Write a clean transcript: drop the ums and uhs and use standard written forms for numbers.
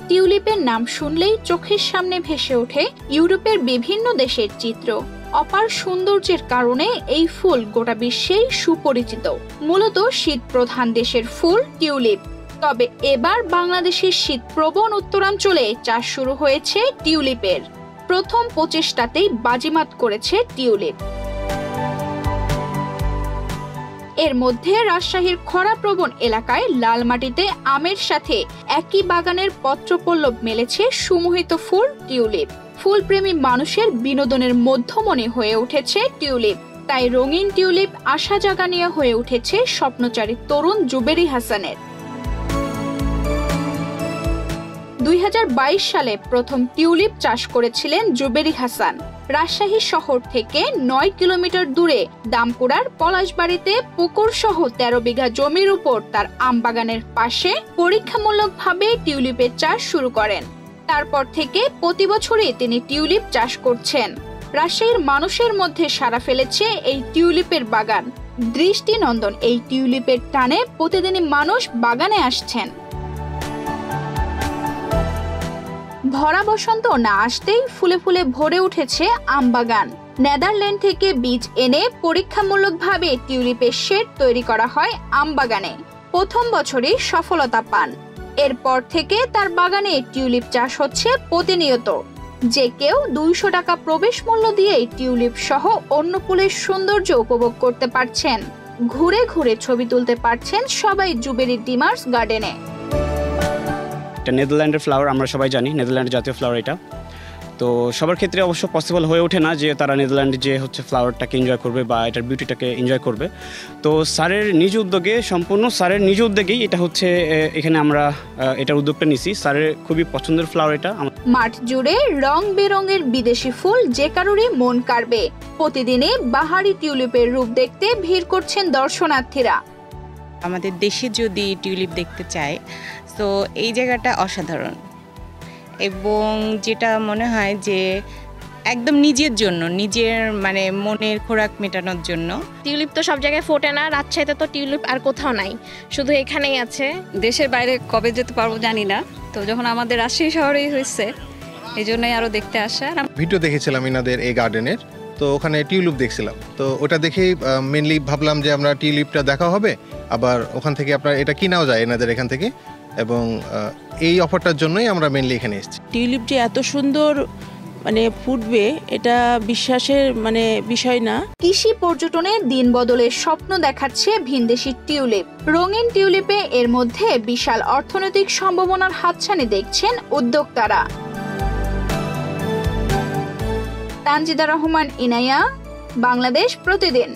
টিউলিপের নাম শুনলেই চোখের সামনে ভেসে ওঠে ইউরোপের বিভিন্ন দেশের চিত্র। অপার সৌন্দর্যের কারণে এই ফুল গোটা বিশ্বেই সুপরিচিত। মূলত শীত প্রধান দেশের ফুল টিউলিপ। তবে এবার বাংলাদেশের শীতপ্রবণ উত্তরাঞ্চলে চাষ শুরু হয়েছে টিউলিপের। প্রথম প্রচেষ্টাতেই বাজিমাত করেছে টিউলিপ। এর মধ্যে রাজশাহীর খরাপ্রবণ এলাকায় লাল মাটিতে আমের সাথে একই বাগানের পত্রপল্লব মেলেছে সুমোহিত ফুল টিউলিপ। ফুলপ্রেমী মানুষের বিনোদনের মধ্যমণি হয়ে উঠেছে টিউলিপ। তাই রঙিন টিউলিপ আশা জাগানিয়া হয়ে উঠেছে স্বপ্নচারী তরুণ জুবেরি হাসানের। 2022 সালে প্রথম টিউলিপ চাষ করেছিলেন জুবেরি হাসান। রাজশাহী শহর থেকে 9 কিলোমিটার দূরে দামকুড়ার পলাশবাড়িতে পুকুর সহ 13 বিঘা জমির উপর তার আমবাগানের পাশে পরীক্ষামূলকভাবে টিউলিপের চাষ শুরু করেন। তারপর থেকে প্রতি বছরই তিনি টিউলিপ চাষ করছেন। রাজশাহীর মানুষের মধ্যে সাড়া ফেলেছে এই টিউলিপের বাগান। দৃষ্টিনন্দন এই টিউলিপের টানে প্রতিদিনই মানুষ বাগানে আসছেন। ভরা বসন্ত না আসতেই ফুলে ফুলে ভরে উঠেছে আমবাগান। নেদারল্যান্ড থেকে বীজ এনে পরীক্ষামূলকভাবে টিউলিপের শেড তৈরি করা হয় আমবাগানে। প্রথম বছরই সফলতা পান। এরপর থেকে তার বাগানে টিউলিপ চাষ হচ্ছে প্রতিনিয়ত। যে কেউ 200 টাকা প্রবেশ মূল্য দিয়ে টিউলিপ সহ অন্য ফুলের সৌন্দর্য উপভোগ করতে পারছেন। ঘুরে ঘুরে ছবি তুলতে পারছেন সবাই জুবেরি ডিমার্স গার্ডেনে। এটা নেদারল্যান্ডের ফ্লাওয়ার, আমরা সবাই জানি নেদারল্যান্ডের জাতীয় ফ্লাওয়ার এটা। তো সবার ক্ষেত্রে অবশ্য পসিবল হয়ে ওঠে না যে তারা নেদারল্যান্ডে যে ফ্লাওয়ারটাকে এনজয় করবে বা এটার বিউটিটাকে এনজয় করবে। তো স্যারের নিজ উদ্যোগে, সম্পূর্ণ স্যারের নিজ উদ্যোগেই এটা এখানে আমরা এটার উদ্যোগটা নিছি। স্যারের খুবই পছন্দের ফ্লাওয়ার এটা। মাঠ জুড়ে রং বেরঙের বিদেশি ফুল যে কারোরই মন কাড়বে। প্রতিদিনই বাহারি টিউলিপের রূপ দেখতে ভিড় করছেন দর্শনার্থীরা। আমাদের দেশে যদি টিউলিপ দেখতে চায় তো এই জায়গাটা অসাধারণ, এবং যেটা মনে হয় যে একদম নিজের জন্য, নিজের মানে মনের খোরাক মেটানোর জন্য। টিউলিপ তো সব জায়গায় ফোটে না, রাজশাহীতে তো টিউলিপ আর কোথাও নাই, শুধু এখানেই আছে। দেশের বাইরে কবে যেতে পারবো জানি না, তো যখন আমাদের রাজশাহী শহরেই হয়েছে এই জন্যই আরও দেখতে আসা। ভিডিও দেখেছিলাম ইনাদের এই গার্ডেনের, তো ওখানে টিউলিপ দেখছিলাম, তো ওটা দেখেই মেনলি ভাবলাম যে আমরা টিউলিপটা দেখা হবে, আবার ওখান থেকে আপনার এটা কিনাও যায় এনাদের এখান থেকে, এবং এই অফারটার জন্যই আমরা মেনলি এখানে এসেছি। টিউলিপ যে এত সুন্দর মানে ফুটবে এটা বিশ্বাসের মানে বিষয় না। কৃষি পর্যটনে দিন বদলের স্বপ্ন দেখাচ্ছে ভিনদেশি টিউলিপ। রঙিন টিউলিপে এর মধ্যে বিশাল অর্থনৈতিক সম্ভাবনার হাতছানি দেখছেন উদ্যোক্তারা। তানজিদা রহমান, ইনায়া, বাংলাদেশ প্রতিদিন।